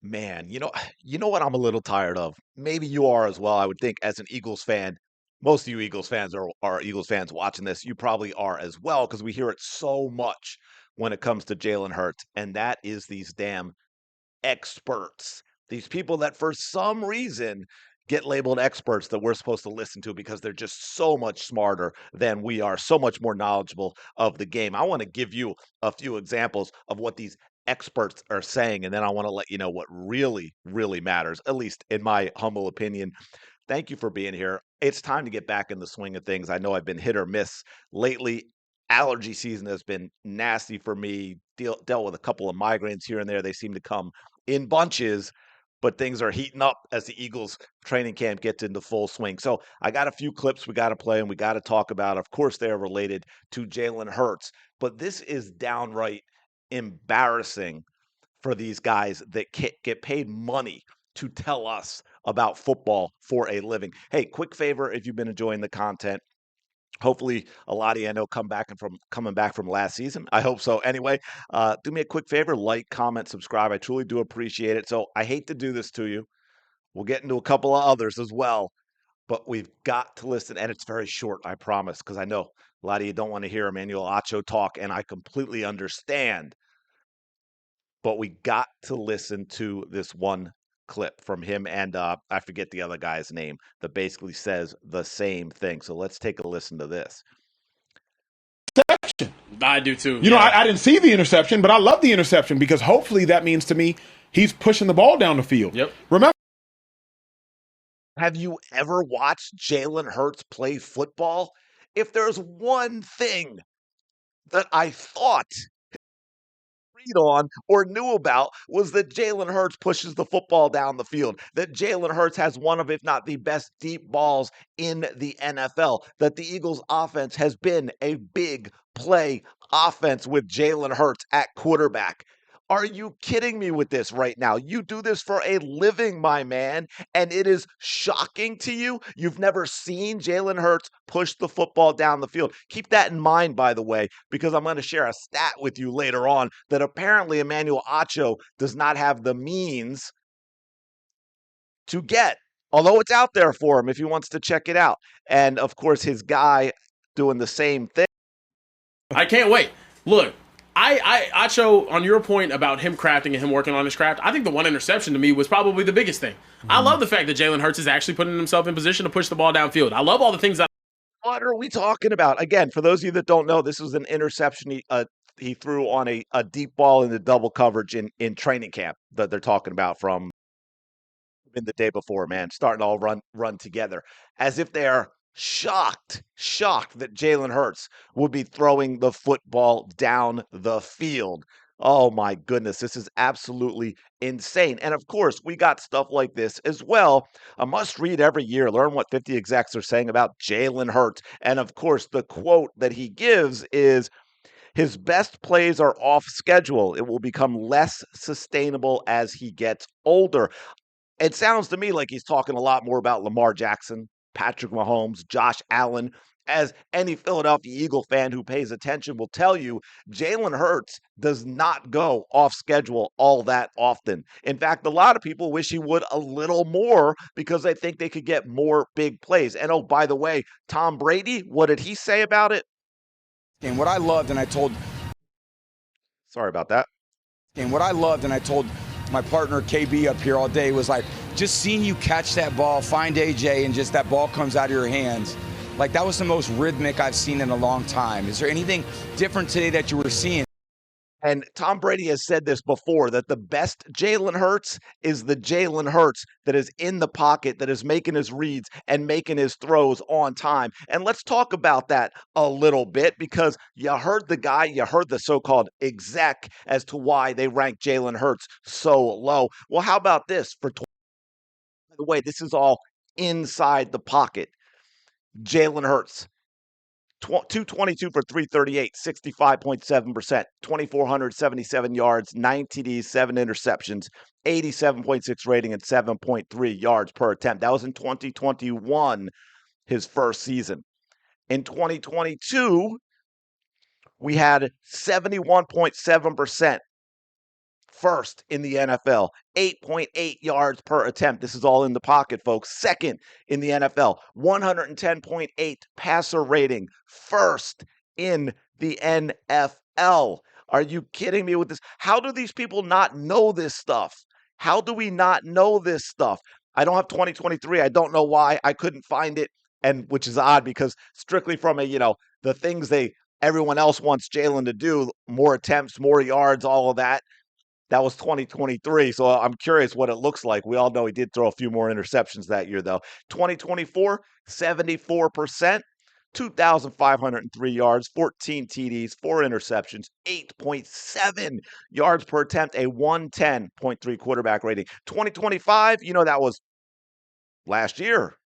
Man, you know what I'm a little tired of? Maybe you are as well. I would think as an Eagles fan, most of you Eagles fans are Eagles fans watching this. You probably are as well because we hear it so much when it comes to Jalen Hurts, and that is these damn experts. These people that for some reason get labeled experts that we're supposed to listen to because they're just so much smarter than we are, so much more knowledgeable of the game. I want to give you a few examples of what these experts are saying, and then I want to let you know what really, really matters, at least in my humble opinion. Thank you for being here. It's time to get back in the swing of things. I know I've been hit or miss lately. Allergy season has been nasty for me. Dealt with a couple of migraines here and there. They seem to come in bunches, but things are heating up as the Eagles training camp gets into full swing. So I got a few clips we got to play and we got to talk about. Of course, they are related to Jalen Hurts, but this is downright embarrassing for these guys that get paid money to tell us about football for a living. Hey, quick favor if you've been enjoying the content. Hopefully, a lot of you I know coming back from last season. I hope so. Anyway, do me a quick favor: like, comment, subscribe. I truly do appreciate it. So I hate to do this to you. We'll get into a couple of others as well, but we've got to listen, and it's very short. I promise, because I know a lot of you don't want to hear Emmanuel Acho talk, and I completely understand. But we got to listen to this one clip from him and I forget the other guy's name that basically says the same thing. So let's take a listen to this. Interception. I do too. You know, I didn't see the interception, but I love the interception because hopefully that means to me he's pushing the ball down the field. Yep. Remember, Have you ever watched Jalen Hurts play football? If there's one thing that I thought read on or knew about was that Jalen Hurts pushes the football down the field, that Jalen Hurts has one of, if not the best deep balls in the NFL, that the Eagles offense has been a big play offense with Jalen Hurts at quarterback. Are you kidding me with this right now? You do this for a living, my man, and it is shocking to you. You've never seen Jalen Hurts push the football down the field. Keep that in mind, by the way, because I'm going to share a stat with you later on that apparently Emmanuel Acho does not have the means to get, although it's out there for him if he wants to check it out. And of course, his guy doing the same thing. I can't wait. Look, Acho, on your point about him crafting and him working on his craft, I think the one interception to me was probably the biggest thing. I love the fact that Jalen Hurts is actually putting himself in position to push the ball downfield. I love all the things that. What are we talking about? Again, for those of you that don't know, this was an interception he threw on a deep ball in the double coverage in training camp that they're talking about from in the day before, man, starting to all run together as if they're shocked that Jalen Hurts would be throwing the football down the field. Oh my goodness, this is absolutely insane. And of course, we got stuff like this as well. A must read every year. Learn what 50 execs are saying about Jalen Hurts. And of course, the quote that he gives is his best plays are off schedule. It will become less sustainable as he gets older. It sounds to me like he's talking a lot more about Lamar Jackson, Patrick Mahomes, Josh Allen. As any Philadelphia Eagle fan who pays attention will tell you, Jalen Hurts does not go off schedule all that often. In fact, a lot of people wish he would a little more because they think they could get more big plays. And oh, by the way, Tom Brady, what did he say about it? And what I loved, and I told Sorry about that. And what I loved, and I told my partner KB up here all day, was like just seeing you catch that ball, find AJ, and just that ball comes out of your hands. Like that was the most rhythmic I've seen in a long time. Is there anything different today that you were seeing? And Tom Brady has said this before, that the best Jalen Hurts is the Jalen Hurts that is in the pocket, that is making his reads and making his throws on time. And let's talk about that a little bit because you heard the so-called exec as to why they rank Jalen Hurts so low. Well, how about this? By the way, this is all inside the pocket. Jalen Hurts. 222 for 338, 65.7%, 2,477 yards, 9 TDs, 7 interceptions, 87.6 rating, and 7.3 yards per attempt. That was in 2021, his first season. In 2022, we had 71.7%, First in the NFL, 8.8 yards per attempt. This is all in the pocket, folks. Second in the NFL, 110.8 passer rating. First in the NFL. Are you kidding me with this? How do these people not know this stuff? How do we not know this stuff? I don't have 2023. I don't know why. I couldn't find it, and which is odd because strictly from the things everyone else wants Jalen to do, more attempts, more yards, all of that. That was 2023. So I'm curious what it looks like. We all know he did throw a few more interceptions that year, though. 2024, 74%, 2,503 yards, 14 TDs, 4 interceptions, 8.7 yards per attempt, a 110.3 quarterback rating. 2025, that was last year.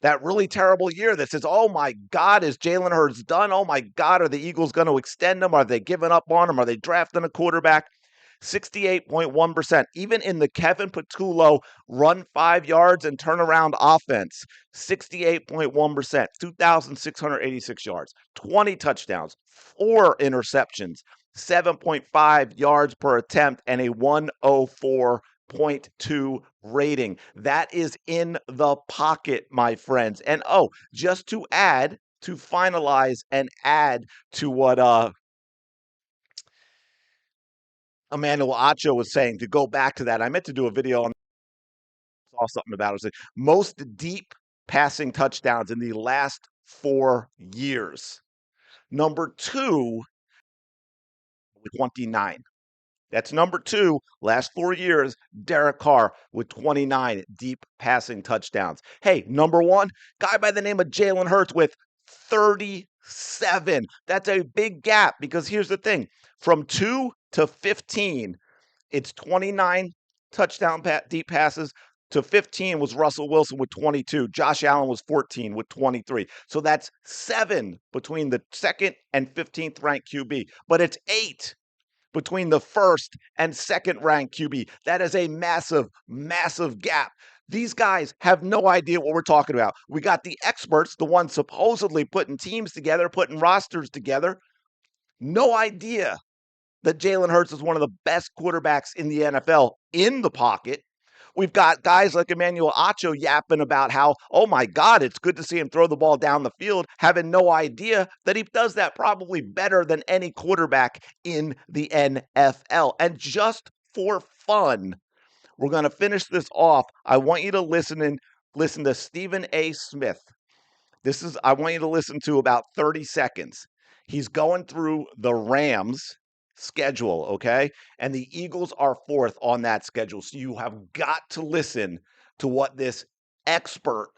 That really terrible year that says, oh my God, is Jalen Hurts done? Oh my God, are the Eagles going to extend him? Are they giving up on him? Are they drafting a quarterback? 68.1%. Even in the Kevin Patullo run 5 yards and turn around offense, 68.1%, 2,686 yards, 20 touchdowns, 4 interceptions, 7.5 yards per attempt, and a 104.2 rating. That is in the pocket, my friends. And just to finalize and add to what Emmanuel Acho was saying, to go back to that, I meant to do a video on, saw something about it. It was most deep passing touchdowns in the last 4 years. Number 2 with 29. That's number 2, last 4 years, Derek Carr with 29 deep passing touchdowns. Hey, number 1, guy by the name of Jalen Hurts with 37. That's a big gap because here's the thing. From 2 to 15, it's 29 touchdown deep passes. To 15 was Russell Wilson with 22. Josh Allen was 14 with 23. So that's 7 between the second and 15th ranked QB. But it's 8 between the first and second ranked QB. That is a massive, massive gap. These guys have no idea what we're talking about. We got the experts, the ones supposedly putting teams together, putting rosters together. No idea that Jalen Hurts is one of the best quarterbacks in the NFL in the pocket. We've got guys like Emmanuel Acho yapping about how, oh my God, it's good to see him throw the ball down the field, having no idea that he does that probably better than any quarterback in the NFL. And just for fun, we're going to finish this off. I want you to listen to Stephen A. Smith. I want you to listen to about 30 seconds. He's going through the Rams schedule, okay? And the Eagles are 4th on that schedule. So you have got to listen to what this expert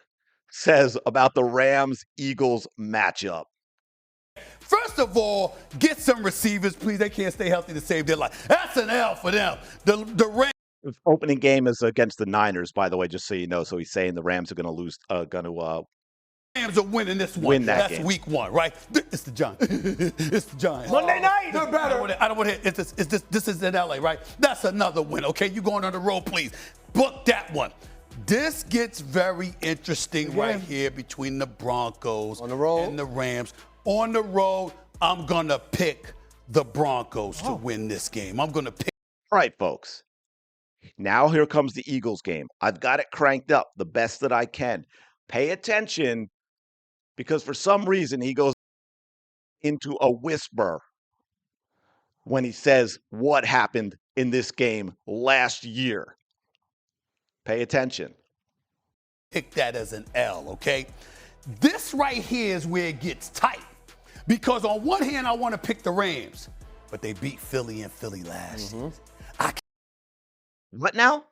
says about the Rams-Eagles matchup. First of all, get some receivers, please. They can't stay healthy to save their life. That's an L for them. The Rams. The opening game is against the Niners, by the way, just so you know. So he's saying the Rams are going to lose, Rams are winning this one. Win that That's game. week 1, right? It's the Giants. It's the Giants. Monday night. They're better. I don't want to hit. This is in LA, right? That's another win, okay? You going on the road, please. Book that one. This gets very interesting right here between the Broncos On the road. and the Rams. On the road, I'm going to pick the Broncos to win this game. I'm going to pick. All right, folks. Now here comes the Eagles game. I've got it cranked up the best that I can. Pay attention, because for some reason he goes into a whisper when he says what happened in this game last year. Pay attention. Pick that as an L, okay? This right here is where it gets tight. Because on one hand, I want to pick the Rams, but they beat Philly and Philly last year. What now?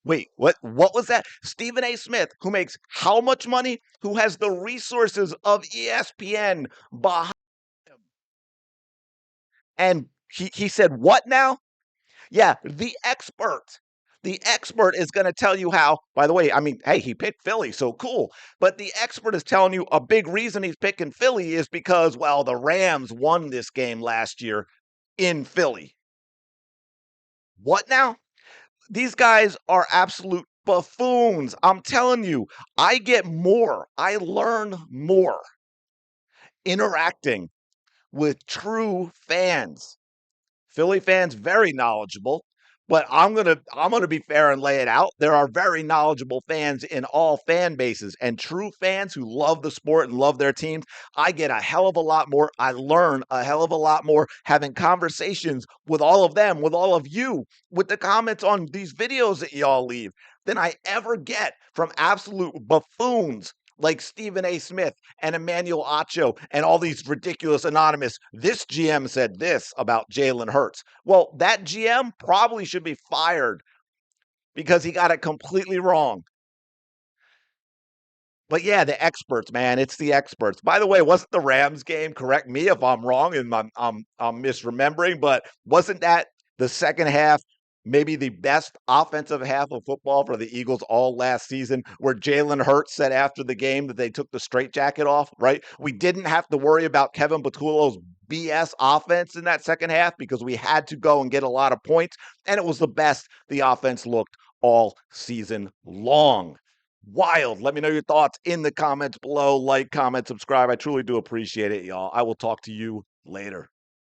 Wait, what was that? Stephen A. Smith, who makes how much money? Who has the resources of ESPN behind him. And he said, what now? Yeah, the expert. The expert is going to tell you how, by the way, I mean, hey, he picked Philly, so cool. But the expert is telling you a big reason he's picking Philly is because, well, the Rams won this game last year in Philly. What now? These guys are absolute buffoons. I'm telling you, I learn more interacting with true fans. Philly fans, very knowledgeable. But I'm gonna be fair and lay it out. There are very knowledgeable fans in all fan bases, and true fans who love the sport and love their teams. I get a hell of a lot more. I learn a hell of a lot more having conversations with all of them, with all of you, with the comments on these videos that y'all leave than I ever get from absolute buffoons like Stephen A. Smith and Emmanuel Acho and all these ridiculous anonymous. This GM said this about Jalen Hurts. Well, that GM probably should be fired because he got it completely wrong. But yeah, the experts, man, it's the experts. By the way, wasn't the Rams game? Correct me if I'm wrong and I'm misremembering, but wasn't that the second half maybe the best offensive half of football for the Eagles all last season, where Jalen Hurts said after the game that they took the straitjacket off? Right, we didn't have to worry about Kevin Patullo's BS offense in that second half because we had to go and get a lot of points, and it was the best the offense looked all season long. Wild. Let me know your thoughts in the comments below. Like, comment, subscribe. I truly do appreciate it, y'all. I will talk to you later.